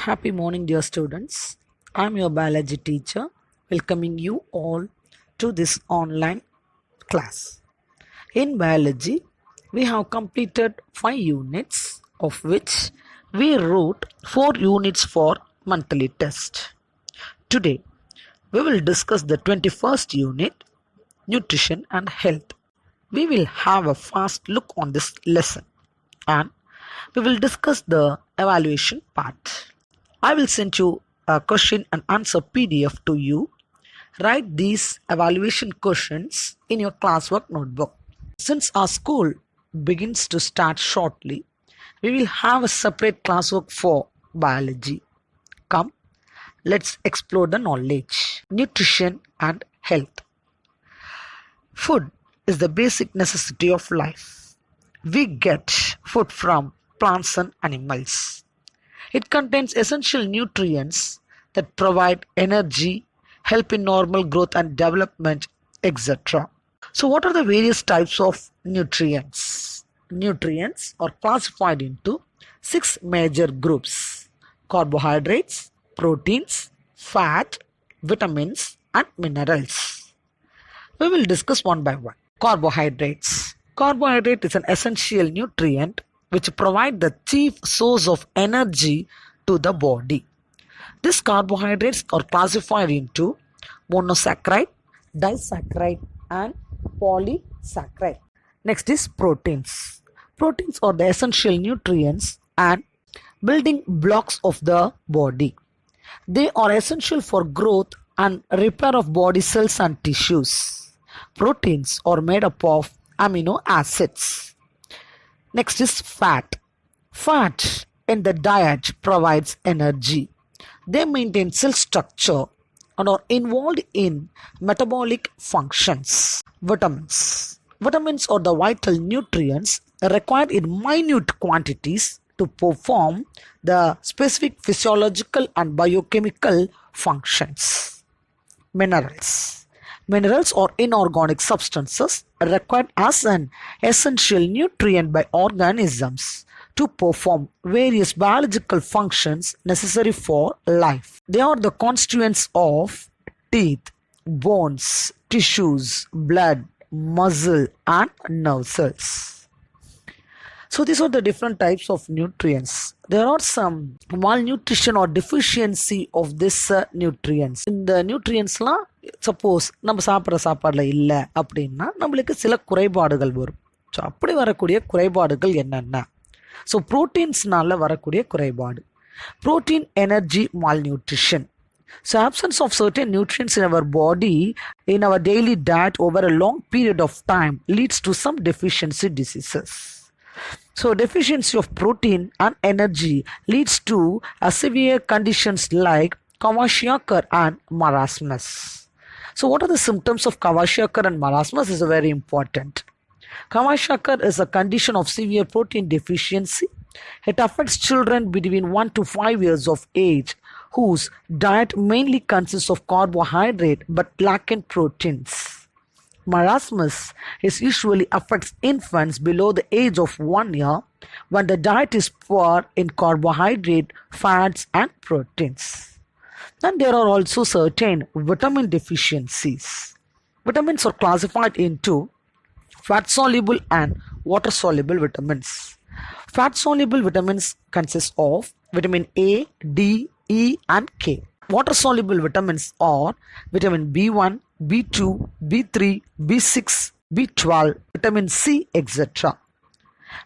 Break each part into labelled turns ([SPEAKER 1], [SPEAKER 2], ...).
[SPEAKER 1] Happy morning, dear students. I'm your biology teacher, welcoming you all to this online class. In biology, we have completed 5 units, of which we wrote 4 units for monthly test. Today, we will discuss the 21st unit, Nutrition and Health. We will have a fast look on this lesson and we will discuss the evaluation part. I will send you a question and answer PDF to you. Write these evaluation questions in your classwork notebook. Since our school begins to start shortly, we will have a separate classwork for biology. Come, let's explore the knowledge. Nutrition and health. Food is the basic necessity of life. We get food from plants and animals. It contains essential nutrients that provide energy, help in normal growth and development, etc. So, what are the various types of nutrients? Nutrients are classified into 6 major groups: carbohydrates, proteins, fat, vitamins, and minerals. We will discuss one by one. Carbohydrates. Carbohydrate is an essential nutrient which provide the chief source of energy to the body. These carbohydrates are classified into monosaccharide, disaccharide, and polysaccharide. Next is proteins. Proteins are the essential nutrients and building blocks of the body. They are essential for growth and repair of body cells and tissues. Proteins are made up of amino acids. Next is fat. Fat in the diet provides energy. They maintain cell structure and are involved in metabolic functions. Vitamins. Vitamins are the vital nutrients required in minute quantities to perform the specific physiological and biochemical functions. Minerals. Minerals are inorganic substances required as an essential nutrient by organisms to perform various biological functions necessary for life. They are the constituents of teeth, bones, tissues, blood, muscle, and nerve cells. So these are the different types of nutrients. There are some malnutrition or deficiency of this nutrients. இந்த நியூட்ரியன்ஸ்லாம் suppose நம்ம சாப்பிட்ற சாப்பாடில் இல்லை அப்படின்னா நம்மளுக்கு சில குறைபாடுகள் வரும். So அப்படி வரக்கூடிய குறைபாடுகள் என்னென்ன? ஸோ ப்ரோட்டீன்ஸ்னால வரக்கூடிய குறைபாடு. Protein energy malnutrition. So absence of certain nutrients in our body in our daily diet over a long period of time leads to some deficiency diseases. So deficiency of protein and energy leads to severe conditions like Kwashiorkor and marasmus. So what are the symptoms of Kwashiorkor and marasmus is very important. Kwashiorkor is a condition of severe protein deficiency. It affects children between 1 to 5 years of age whose diet mainly consists of carbohydrate but lack in proteins. Marasmus usually affects infants below the age of 1 year when the diet is poor in carbohydrate, fats, and proteins. Then there are also certain vitamin deficiencies. Vitamins are classified into fat-soluble and water-soluble vitamins. Fat-soluble vitamins consist of vitamin A, D, E, and K. Water-soluble vitamins are vitamin B1, B2, B3, B6, B12, vitamin C, etc.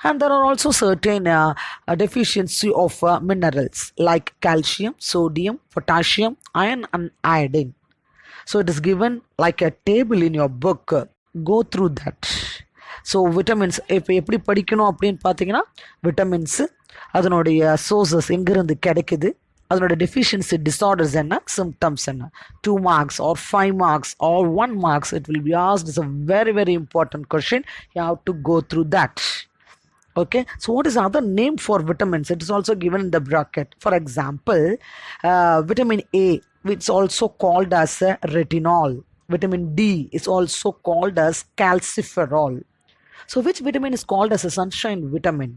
[SPEAKER 1] And there are also certain deficiency of minerals like calcium, sodium, potassium, iron, and iodine. So it is given like a table in your book. Go through that. So vitamins இப்போ எப்படி படிக்கணும் அப்படின்னு பார்த்தீங்கன்னா vitamins அதனுடைய sources எங்கிருந்து கிடைக்குது, அதனோட deficiency disorders என்ன, சிம்டம்ஸ் என்ன, 2 marks or 5 marks or 1 marks it will be asked. It's a very very important question. You have to go through that. Okay, so what is the other name for vitamins? It is also given in the bracket. For example, vitamin A, which is also called as retinol. Vitamin D is also called as calciferol. So which vitamin is called as a sunshine vitamin?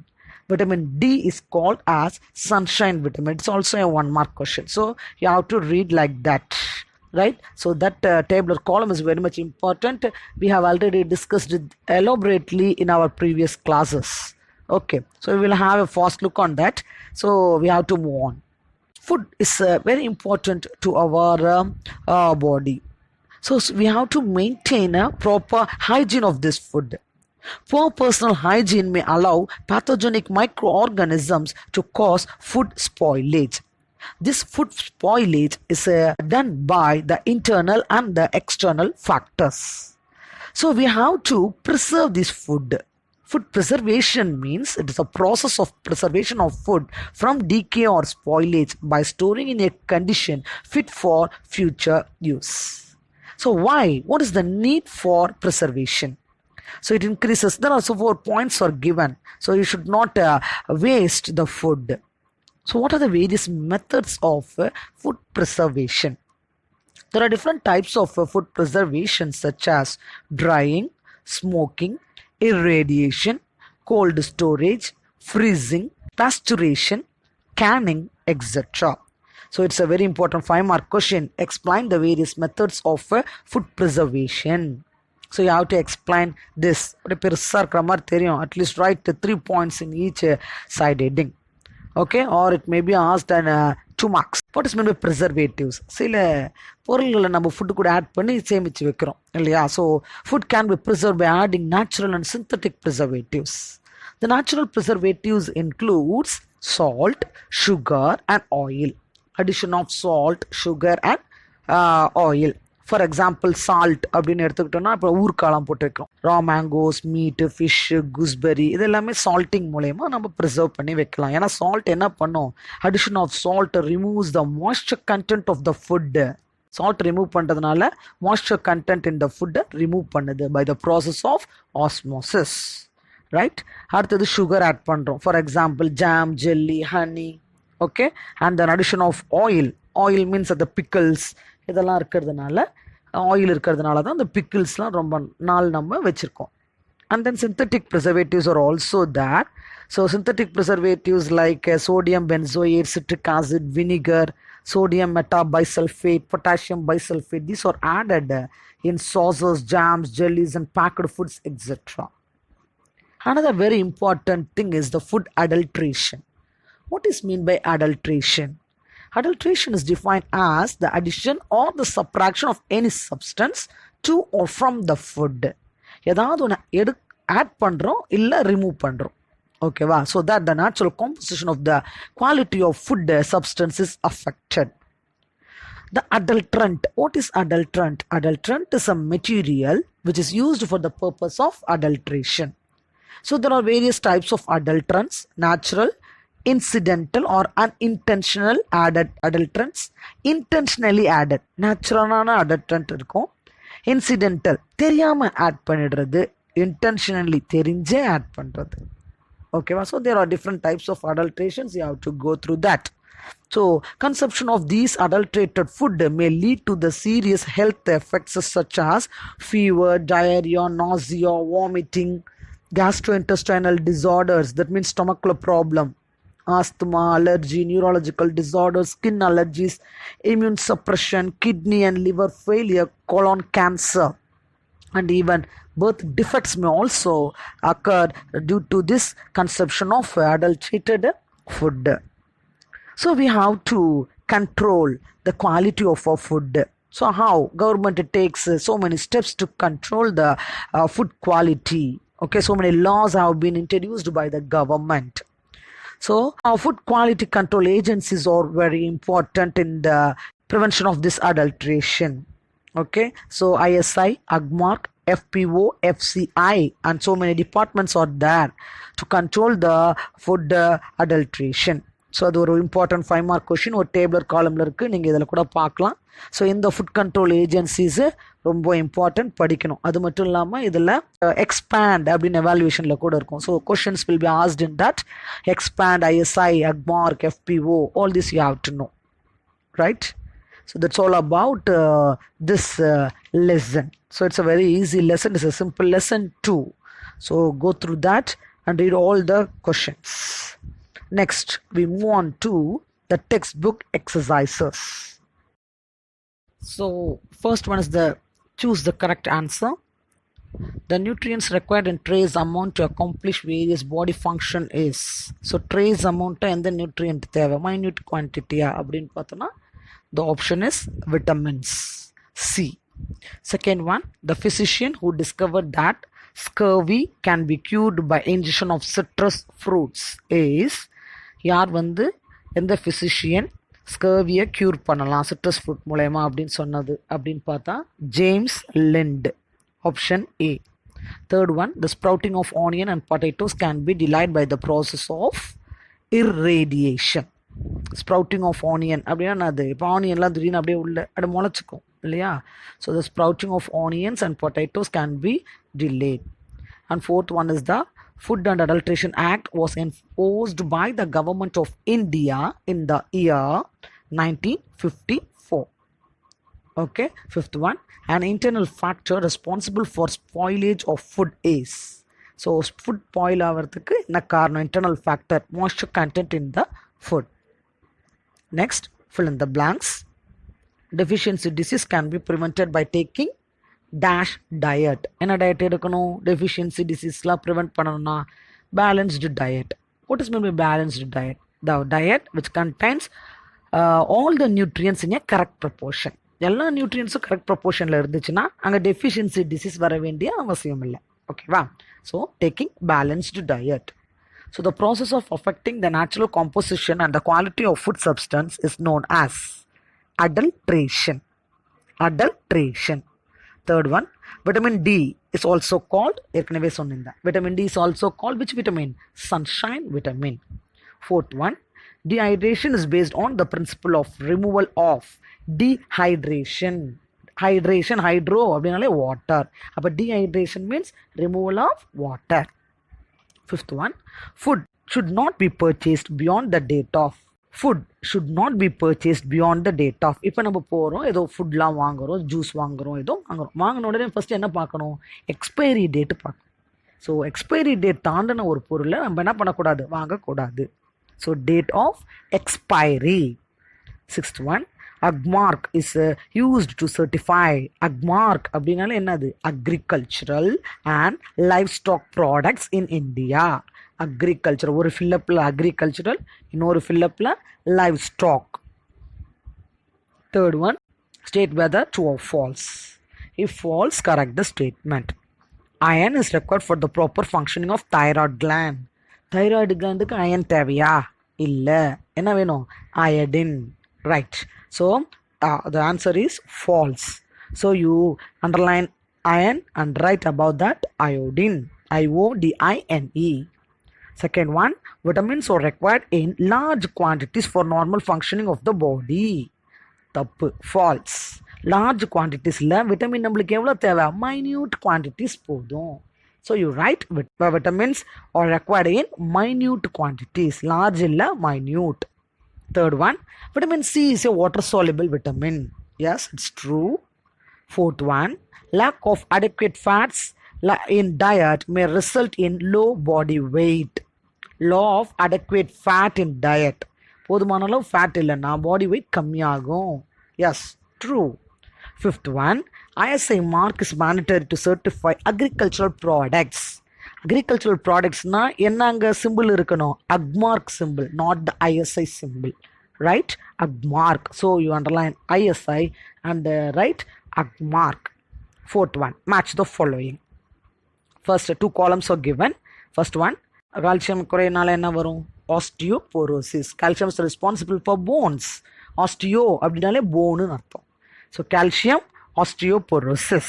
[SPEAKER 1] Vitamin D is called as sunshine vitamin. It's also a 1 mark question. So you have to read like that. Right, so that tabular column is very much important. We have already discussed it elaborately in our previous classes. Okay, so we will have a fast look on that. So we have to move on. Food is very important to our body. So we have to maintain a proper hygiene of this food. Poor personal hygiene may allow pathogenic microorganisms to cause food spoilage. This food spoilage is done by the internal and the external factors. So we have to preserve this food. Food preservation means it is a process of preservation of food from decay or spoilage by storing in a condition fit for future use. So why? What is the need for preservation? So it increases. There are also 4 points are given. So you should not waste the food. So what are the various methods of food preservation? There are different types of food preservation such as drying, smoking, irradiation, cold storage, freezing, pasteurization, canning, etc. So it's a very important 5-mark question. Explain the various methods of food preservation. So you have to explain this. At least write 3 points in each side heading. Okay, or it may be asked in 2 marks. What is meant by preservatives? சில பொருள்களை நம்ம food கூட add பண்ணி சேமித்து வைக்கிறோம் இல்லையா? So food can be preserved by adding natural and synthetic preservatives. The natural preservatives includes salt, sugar and oil. Addition of salt, sugar and oil. For example salt அப்படின்னு எடுத்துக்கிட்டோம்னா இப்போ ஊர்காலம் போட்டு வைக்கிறோம். ரா மேங்கோஸ், மீட்டு, ஃபிஷ்ஷு, குஸ்பெரி இது எல்லாமே சால்ட்டிங் மூலயமா நம்ம ப்ரிசர்வ் பண்ணி வைக்கலாம். ஏன்னா சால்ட் என்ன பண்ணும்? Addition of salt removes the moisture content of the food. Salt remove பண்ணுறதுனால மாய்ஸ்சர் கண்டென்ட் இந்த ஃபுட்டை ரிமூவ் பண்ணுது by the process of osmosis. Right, அடுத்தது சுகர் ஆட் பண்ணுறோம். For example jam, jelly, honey. Okay, and then addition of oil. Oil means அந்த pickles இதெல்லாம் இருக்கிறதுனால, oil இருக்கிறதுனால தான் இந்த பிக்கிள்ஸ்லாம் ரொம்ப நாள் நம்ம வச்சுருக்கோம். And then synthetic preservatives are also that. So synthetic preservatives like sodium benzoate, citric acid, vinegar, sodium metabisulfate, potassium bisulfate, these are added in sauces, jams, jellies and packed foods, etc. Another very important thing is the food adulteration. What is meant by adulteration? Adulteration is defined as the addition or the subtraction of any substance to or from the food. ஏதாவது ஒன்று add பண்ணுறோம் இல்லை remove பண்ணுறோம். ஓகேவா? So that the natural composition of the quality of food substance is affected. The adulterant. What is adulterant? Adulterant is a material which is used for the purpose of adulteration. So there are various types of adulterants: natural, incidental or unintentional added adulterants. Intentionally added naturalana adulterant இருக்கும். Incidental தெரியாம add பண்ணிடுறது, intentionally தெரிஞ்சே add பண்றது. Okay, so there are different types of adulterations. You have to go through that. So consumption of these adulterated food may lead to the serious health effects such as fever, diarrhea, nausea, vomiting, gastrointestinal disorders, that means stomach problem, asthma, allergy, neurological disorders, skin allergies, immune suppression, kidney and liver failure, colon cancer, and even birth defects may also occur due to this consumption of adulterated food. So we have to control the quality of our food. So how government takes so many steps to control the food quality. Okay, so many laws have been introduced by the government. So our food quality control agencies are very important in the prevention of this adulteration. Okay, so ISI, AGMARC, FPO, FCI and so many departments are there to control the food adulteration. So அது ஒரு important 5-mark question. ஒரு டேபிளர் காலமில் இருக்குது, நீங்கள் இதில் கூட பார்க்கலாம். So இந்த food control agencies ரொம்ப இம்பார்ட்டன்ட், படிக்கணும். அது மட்டும் இல்லாமல் இதில் எக்ஸ்பேண்ட் அப்படின்னு எவாலுவேஷனில் கூட இருக்கும். So questions will be asked in that. Expand, ISI, AGMARC, FPO, all this you have to know, right? So that's all about this lesson. So it's a very easy lesson. It's a simple lesson too. So go through that and read all the questions. Next, we move on to the textbook exercises. So, first one is the choose the correct answer. The nutrients required in trace amount to accomplish various body function is. So, trace amount and the nutrient தேவை minute quantity அப்படின்னு பார்த்தோன்னா the option is vitamins. C. Second one, the physician who discovered that scurvy can be cured by ingestion of citrus fruits is. யார் வந்து எந்த physician ஸ்கர்வியை cure பண்ணலாம் citrus fruit மூலயமா அப்படின்னு சொன்னது அப்படின்னு பார்த்தா James Lind. Option A. Third one, the sprouting of onion and potatoes can be delayed by the process of irradiation. Sprouting of onion அப்படின்னா அது இப்போ ஆனியன்லாம் திடீர்னு அப்படியே உள்ள அப்படியே முளைச்சிக்கும் இல்லையா. So the sprouting of onions and potatoes can be delayed. And fourth one is the Food and Adulteration Act was enforced by the government of India in the year 1954. Okay, fifth one, an internal factor responsible for spoilage of food is. So, food spoil ஆகிறதுக்கு என்ன காரணம்? Internal factor, moisture content in the food. Next, fill in the blanks. Deficiency disease can be prevented by taking dash diet. என்ன diet எடுக்கணும்? Deficiency டிசீஸ்லாம் prevent பண்ணணும்னா balanced diet. What is mean by balanced diet? The diet which contains all the nutrients in a correct proportion. எல்லா நியூட்ரியன்ஸும் correct ப்ரப்போர்ஷனில் இருந்துச்சுன்னா அங்கே deficiency disease வர வேண்டிய அவசியம் இல்லை. ஓகேவா? So taking balanced diet. So the process of affecting the natural composition and the quality of food substance is known as adulteration. Adulteration. Third one, vitamin D is also called, ஏற்கனவே சொன்னேன், vitamin D is also called which vitamin? Sunshine vitamin. Fourth one, dehydration is based on the principle of removal of dehydration. Hydration, hydro அப்படினாலே water. அப்போ dehydration means removal of water. Fifth one, food should not be purchased beyond the date of. Food should not be purchased beyond the date of. இப்போ நம்ம போகிறோம், ஏதோ ஃபுட்லாம் வாங்குகிறோம், juice வாங்குகிறோம், ஏதோ வாங்குகிறோம், வாங்கின உடனே ஃபஸ்ட்டு என்ன பார்க்கணும்? எக்ஸ்பைரி டேட்டு பார்க்கணும். ஸோ எக்ஸ்பைரி டேட் தாண்டின ஒரு பொருளை நம்ம என்ன பண்ணக்கூடாது? வாங்கக்கூடாது. So date of expiry. Sixth one, Agmark is used to certify. Agmark அப்படின்னாலே என்னது? Agricultural and life stock products in India. Agriculture ஒரு ஃபில்லப்பில் அக்ரிகல்ச்சரல், இன்னொரு ஃபில்லப்பில் live stock. Third one, state whether true or false. If false, correct the statement. Iron is required for the proper functioning of thyroid gland. Thyroid கிளாண்டுக்கு iron தேவையா? இல்லை. என்ன வேணும்? Iodine. Right. So the answer is false. So you underline iron and write about that iodine. IODINE. Second one, vitamins are required in large quantities for normal functioning of the body. தப்பு. False. Large quanties இல்லை, vitamin நம்மளுக்கு எவ்வளோ தேவை? minute quantities போதும். So you write vitamins are required in minute quantities. Large இல்லை, minute. Third one, vitamin C is a water soluble vitamin. Yes, it's true. Fourth one, lack of adequate fats in diet may result in low body weight. Law of adequate fat in diet. போதுமான அளவு fat இல்லைன்னா body weight கம்மியாகும். Yes, true. Fifth one, ISI mark is mandatory to certify agricultural products. Agricultural ப்ராடக்ட்ஸ்னா என்ன அங்கே simple இருக்கணும்? Agmark simple, not the ISI simple. Right? Agmark. So you underline ISI and write Agmark. Fourth one, match the following. First two columns are given. First one, calcium குறையினால என்ன வரும்? osteoporosis. Calcium is responsible for bones. Osteo அப்படின்னாலே போனு அர்த்தம். So calcium, osteoporosis.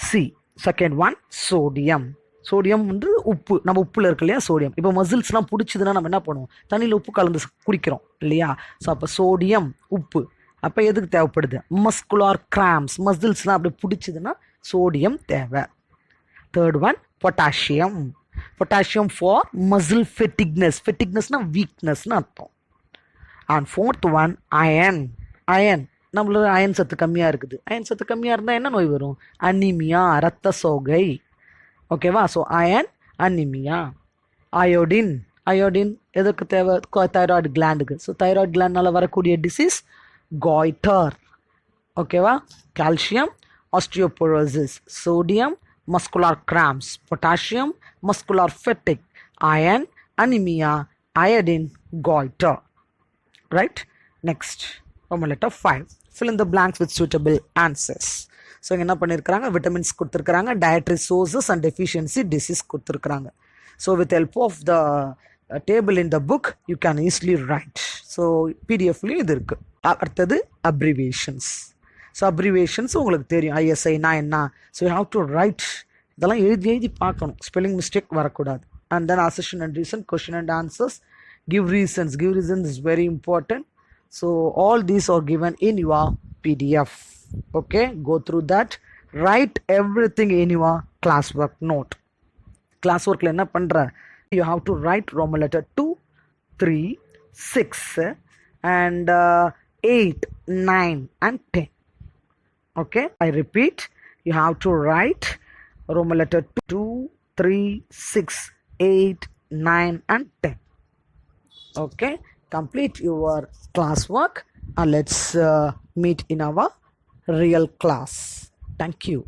[SPEAKER 1] C. Second one, sodium. Sodium வந்து உப்பு, நம்ம உப்புல இருக்கு இல்லையா சோடியம். இப்போ மசில்ஸ்லாம் பிடிச்சதுன்னா நம்ம என்ன பண்ணுவோம்? தண்ணியில் உப்பு கலந்து குடிக்கிறோம் இல்லையா. ஸோ அப்போ சோடியம் உப்பு. அப்போ எதுக்கு தேவைப்படுது? மஸ்குலார் கிராம்ஸ், மசில்ஸ்லாம் அப்படி பிடிச்சதுன்னா சோடியம் தேவை. Third one, potassium. Potassium for muscle fatigueness. ஃபெட்டிக்னஸ்னா வீக்னஸ்னு அர்த்தம். And fourth one, iron. Iron நம்மளோட அயன் சத்து கம்மியாக இருக்குது. அயன் சத்து கம்மியாக இருந்தால் என்ன நோய் வரும்? அனீமியா, இரத்த சோகை. ஓகேவா? So iron anemia. Iodine. Iodine எதற்கு தேவை? தைராய்டு கிளாண்டுக்கு. ஸோ தைராய்டு கிளாண்ட்னால வரக்கூடிய டிசீஸ் goiter. ஓகேவா? Calcium osteoporosis, sodium muscular cramps, potassium muscular fatigue, iron anemia, iodine goiter. Right? Next, Roman letter 5. Fill in the blanks with suitable answers. So என்ன பண்ணிருக்காங்க? Vitamins கொடுத்திருக்காங்க, dietary sources and deficiency disease கொடுத்திருக்காங்க. So with help of the table in the book you can easily write. So PDF லயும் இது இருக்கு. அடுத்தது abbreviations. So abbreviations உங்களுக்கு தெரியும், ஐஎஸ்ஐனா என்ன. So you have to write, இதெல்லாம் எழுதி பார்க்கணும், ஸ்பெல்லிங் மிஸ்டேக் வரக்கூடாது. And then assertion and reason, question and answers, give reasons is very important. So all these are given in your PDF. Okay, go through that, write everything in your class work note. Class ஒர்க்கில் என்ன பண்ணுற, you have to write Roman letter 2, 3, 6 and 8, 9 and 10. Okay, I repeat, you have to write Roman letter 2, 3, 6, 8, 9 and 10. Okay, complete your classwork and let's meet in our real class. Thank you.